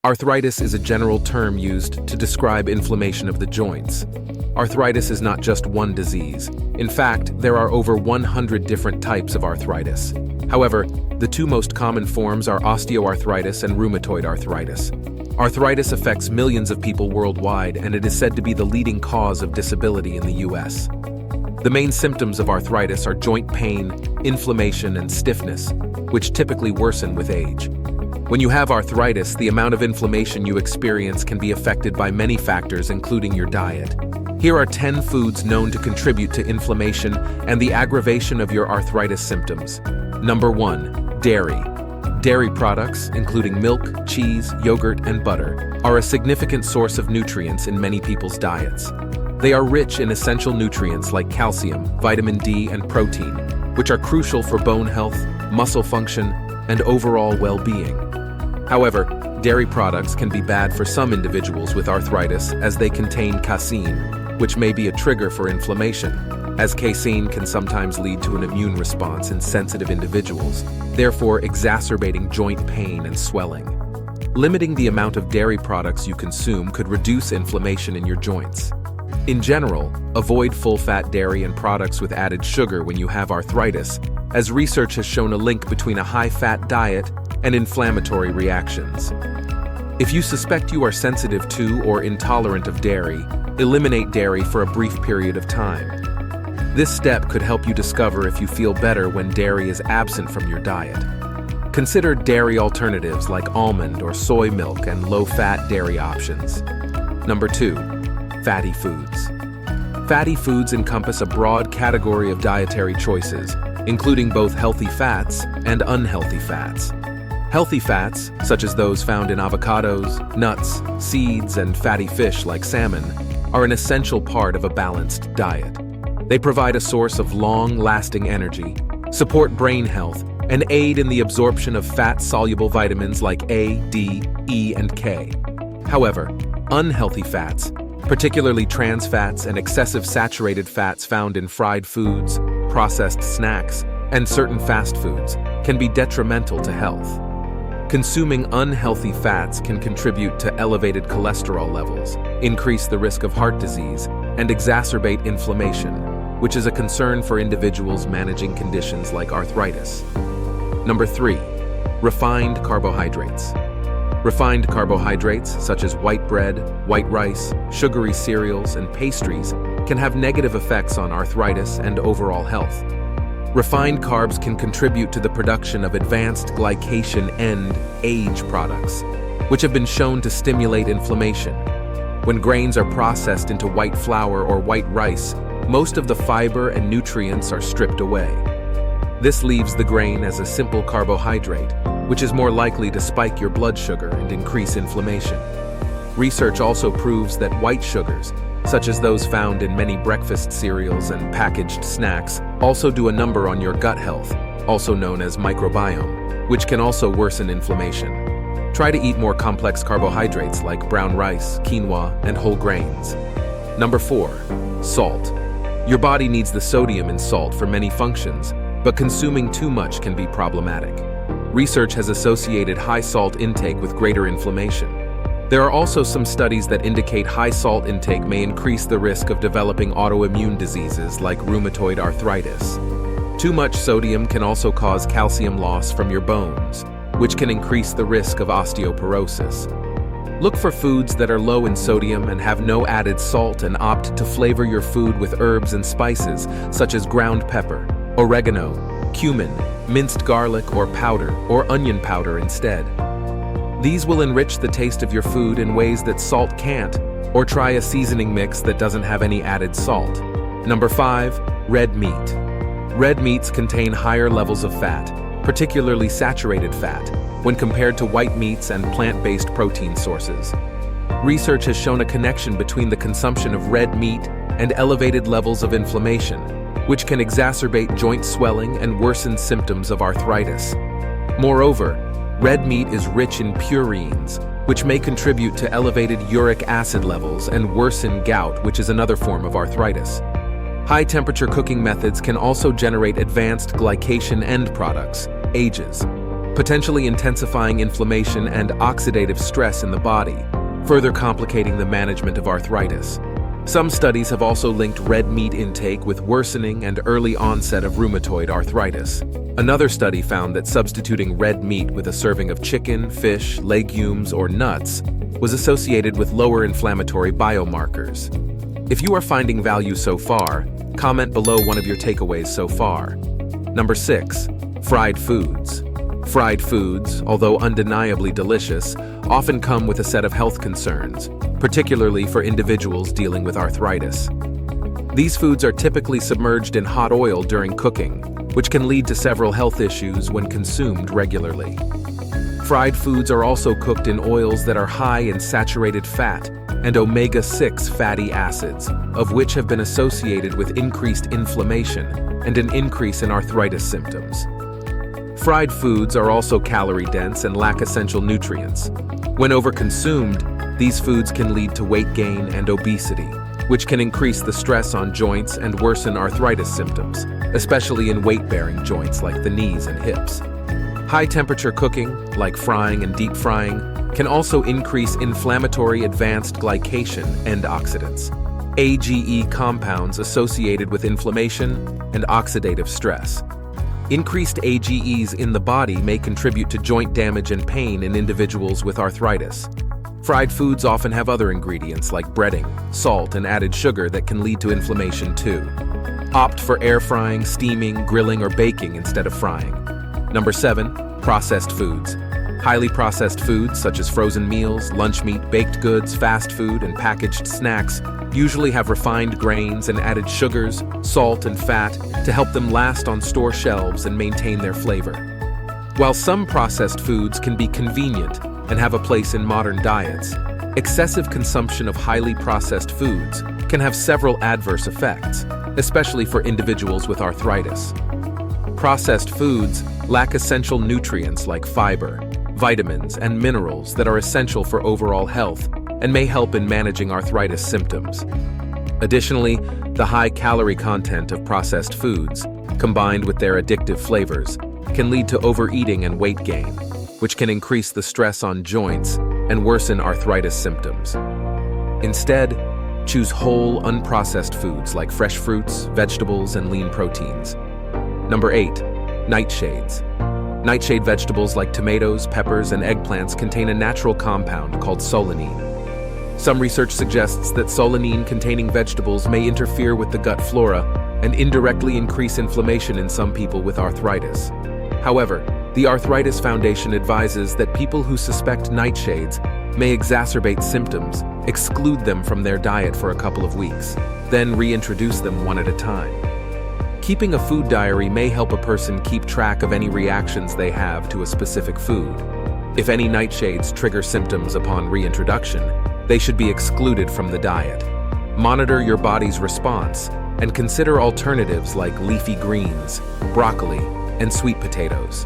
Arthritis is a general term used to describe inflammation of the joints. Arthritis is not just one disease. In fact, there are over 100 different types of arthritis. However, the two most common forms are osteoarthritis and rheumatoid arthritis. Arthritis affects millions of people worldwide, and it is said to be the leading cause of disability in the U.S. The main symptoms of arthritis are joint pain, inflammation, and stiffness, which typically worsen with age. When you have arthritis, the amount of inflammation you experience can be affected by many factors, including your diet. Here are 10 foods known to contribute to inflammation and the aggravation of your arthritis symptoms. Number 1. Dairy. Dairy products, including milk, cheese, yogurt, and butter, are a significant source of nutrients in many people's diets. They are rich in essential nutrients like calcium, vitamin D, and protein, which are crucial for bone health, muscle function, and overall well-being. However, dairy products can be bad for some individuals with arthritis as they contain casein, which may be a trigger for inflammation, as casein can sometimes lead to an immune response in sensitive individuals, therefore exacerbating joint pain and swelling. Limiting the amount of dairy products you consume could reduce inflammation in your joints. In general, avoid full-fat dairy and products with added sugar when you have arthritis, as research has shown a link between a high-fat diet and inflammatory reactions. If you suspect you are sensitive to or intolerant of dairy, eliminate dairy for a brief period of time. This step could help you discover if you feel better when dairy is absent from your diet. Consider dairy alternatives like almond or soy milk and low-fat dairy options. Number 2. Fatty foods. Fatty foods encompass a broad category of dietary choices, including both healthy fats and unhealthy fats. Healthy fats, such as those found in avocados, nuts, seeds, and fatty fish like salmon, are an essential part of a balanced diet. They provide a source of long-lasting energy, support brain health, and aid in the absorption of fat-soluble vitamins like A, D, E, and K. However, unhealthy fats, particularly trans fats and excessive saturated fats found in fried foods, processed snacks, and certain fast foods, can be detrimental to health. Consuming unhealthy fats can contribute to elevated cholesterol levels, increase the risk of heart disease, and exacerbate inflammation, which is a concern for individuals managing conditions like arthritis. Number 3. Refined carbohydrates. Refined carbohydrates, such as white bread, white rice, sugary cereals, and pastries, can have negative effects on arthritis and overall health. Refined carbs can contribute to the production of advanced glycation end age products, which have been shown to stimulate inflammation. When grains are processed into white flour or white rice, most of the fiber and nutrients are stripped away. This leaves the grain as a simple carbohydrate, which is more likely to spike your blood sugar and increase inflammation. Research also proves that white sugars, such as those found in many breakfast cereals and packaged snacks, also do a number on your gut health, also known as microbiome, which can also worsen inflammation. Try to eat more complex carbohydrates like brown rice, quinoa, and whole grains. Number 4. Salt. Your body needs the sodium in salt for many functions, but consuming too much can be problematic. Research has associated high salt intake with greater inflammation. There are also some studies that indicate high salt intake may increase the risk of developing autoimmune diseases like rheumatoid arthritis. Too much sodium can also cause calcium loss from your bones, which can increase the risk of osteoporosis. Look for foods that are low in sodium and have no added salt, and opt to flavor your food with herbs and spices such as ground pepper, oregano, cumin, minced garlic or powder, or onion powder instead. These will enrich the taste of your food in ways that salt can't, or try a seasoning mix that doesn't have any added salt. Number 5. Red meat. Red meats contain higher levels of fat, particularly saturated fat, when compared to white meats and plant-based protein sources. Research has shown a connection between the consumption of red meat and elevated levels of inflammation, which can exacerbate joint swelling and worsen symptoms of arthritis. Moreover, red meat is rich in purines, which may contribute to elevated uric acid levels and worsen gout, which is another form of arthritis. High-temperature cooking methods can also generate advanced glycation end products, AGEs. potentially intensifying inflammation and oxidative stress in the body, further complicating the management of arthritis. Some studies have also linked red meat intake with worsening and early onset of rheumatoid arthritis. Another study found that substituting red meat with a serving of chicken, fish, legumes, or nuts was associated with lower inflammatory biomarkers. If you are finding value so far, comment below one of your takeaways so far. Number 6. Fried foods. Fried foods, although undeniably delicious, often come with a set of health concerns, particularly for individuals dealing with arthritis. These foods are typically submerged in hot oil during cooking, which can lead to several health issues when consumed regularly. Fried foods are also cooked in oils that are high in saturated fat and omega-6 fatty acids, of which have been associated with increased inflammation and an increase in arthritis symptoms. Fried foods are also calorie-dense and lack essential nutrients. When overconsumed, these foods can lead to weight gain and obesity, which can increase the stress on joints and worsen arthritis symptoms, especially in weight-bearing joints like the knees and hips. High-temperature cooking, like frying and deep frying, can also increase inflammatory advanced glycation end oxidants, AGE compounds associated with inflammation and oxidative stress. Increased AGEs in the body may contribute to joint damage and pain in individuals with arthritis. Fried foods often have other ingredients like breading, salt, and added sugar that can lead to inflammation too. Opt for air frying, steaming, grilling, or baking instead of frying. Number 7. Processed foods. Highly processed foods such as frozen meals, lunch meat, baked goods, fast food, and packaged snacks usually have refined grains and added sugars, salt, and fat to help them last on store shelves and maintain their flavor. While some processed foods can be convenient and have a place in modern diets, excessive consumption of highly processed foods can have several adverse effects, especially for individuals with arthritis. Processed foods lack essential nutrients like fiber, vitamins, and minerals that are essential for overall health and may help in managing arthritis symptoms. Additionally, the high calorie content of processed foods, combined with their addictive flavors, can lead to overeating and weight gain, which can increase the stress on joints and worsen arthritis symptoms. Instead, choose whole, unprocessed foods like fresh fruits, vegetables, and lean proteins. Number 8. Nightshades. Nightshade vegetables like tomatoes, peppers, and eggplants contain a natural compound called solanine. Some research suggests that solanine-containing vegetables may interfere with the gut flora and indirectly increase inflammation in some people with arthritis. However, the Arthritis Foundation advises that people who suspect nightshades may exacerbate symptoms, exclude them from their diet for a couple of weeks, then reintroduce them one at a time. Keeping a food diary may help a person keep track of any reactions they have to a specific food. If any nightshades trigger symptoms upon reintroduction, they should be excluded from the diet. Monitor your body's response and consider alternatives like leafy greens, broccoli, and sweet potatoes.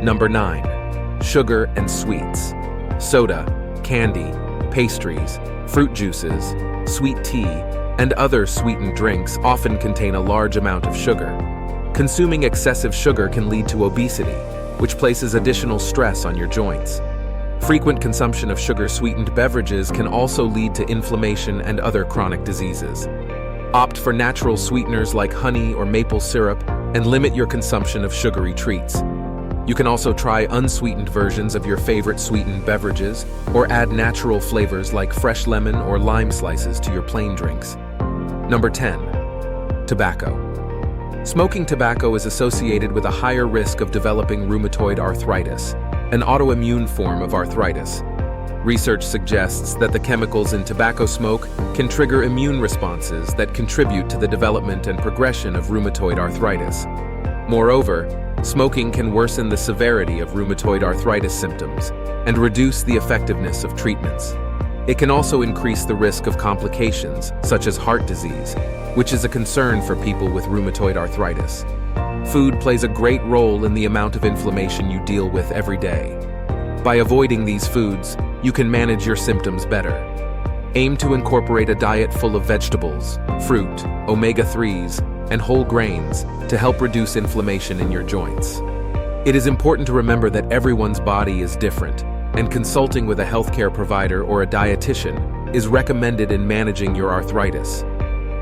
Number 9. Sugar and sweets. Soda, candy, pastries, fruit juices, sweet tea, and other sweetened drinks often contain a large amount of sugar. Consuming excessive sugar can lead to obesity, which places additional stress on your joints. Frequent consumption of sugar-sweetened beverages can also lead to inflammation and other chronic diseases. Opt for natural sweeteners like honey or maple syrup and limit your consumption of sugary treats. You can also try unsweetened versions of your favorite sweetened beverages or add natural flavors like fresh lemon or lime slices to your plain drinks. Number 10. Tobacco. Smoking tobacco is associated with a higher risk of developing rheumatoid arthritis, an autoimmune form of arthritis. Research suggests that the chemicals in tobacco smoke can trigger immune responses that contribute to the development and progression of rheumatoid arthritis. Moreover, smoking can worsen the severity of rheumatoid arthritis symptoms and reduce the effectiveness of treatments. It can also increase the risk of complications, such as heart disease, which is a concern for people with rheumatoid arthritis. Food plays a great role in the amount of inflammation you deal with every day. By avoiding these foods, you can manage your symptoms better. Aim to incorporate a diet full of vegetables, fruit, omega-3s, and whole grains to help reduce inflammation in your joints. It is important to remember that everyone's body is different, and consulting with a healthcare provider or a dietitian is recommended in managing your arthritis.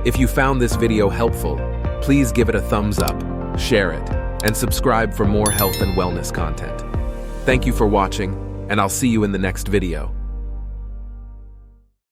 If you found this video helpful, please give it a thumbs up, share it, and subscribe for more health and wellness content. Thank you for watching, and I'll see you in the next video.